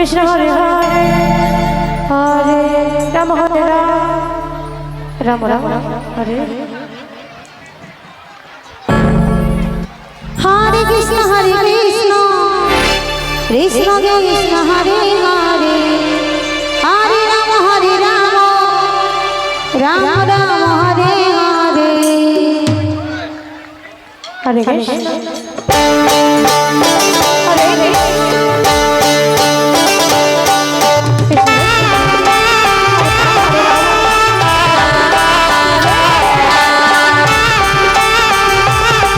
Krishna Hare Hare Hare Ram Ram Ram Hare Hare Krishna Krishna Krishna Krishna Hare Hare Hare Ram Ram Ram Hare Hare Hare Krishna Hare Krishna Hare Ram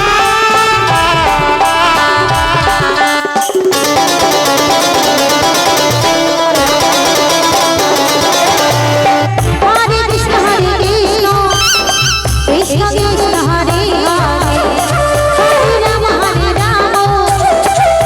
Ram Ram Hare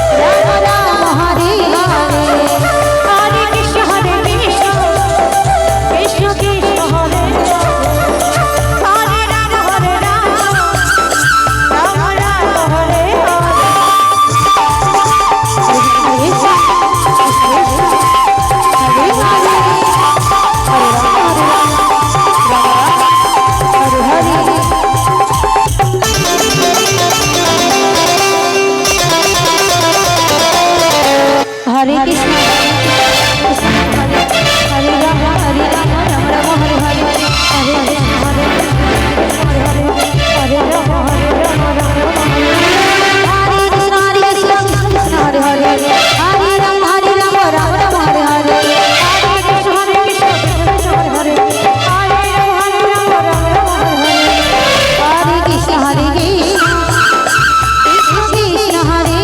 Hare Hare Krishna Hare Hare Ram Hare Krishna Krishna Hare Hare Hare Ram Ram Ram Hare Hare Hare Krishna Krishna Hare Hare Hare Ram Ram Hare Hare Krishna Hare Krishna Krishna Hare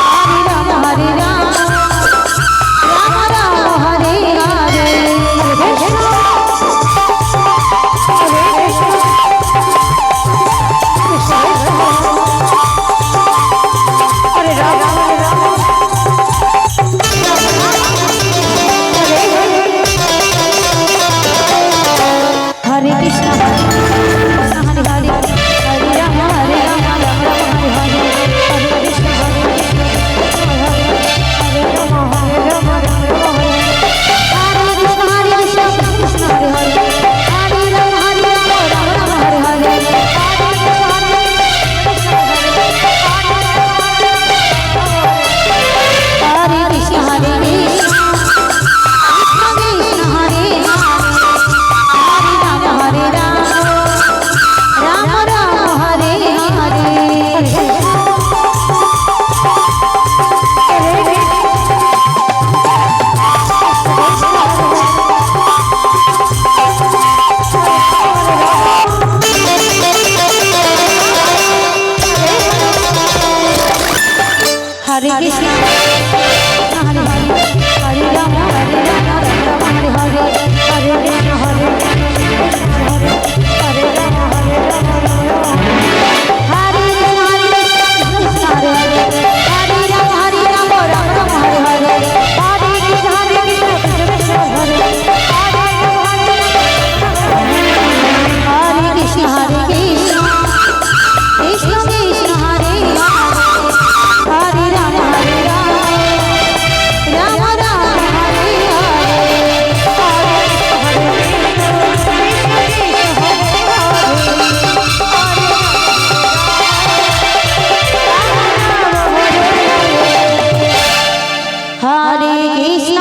Hare Ram Ram Hare Hare Hare Krishna Hare Hare Hare Ram Ram Hare Hare Hare Krishna Hare Ram Krishna Hare Hare Hare Ram Ram Hare Hare Hare Krishna Hare Krishna Krishna Hare Hare Ram Ram Hare Hare Hare Krishna Hare Hare Hare Ram Hare Hare Hare Krishna Hare Hare Ram Hare Krishna Hare Hare Hare Ram Ram Hare Hare Hare Krishna Krishna Hare Hare Krishna Hare Krishna Krishna Krishna Hare Hare Ram Ram Hare Hare Hare Krishna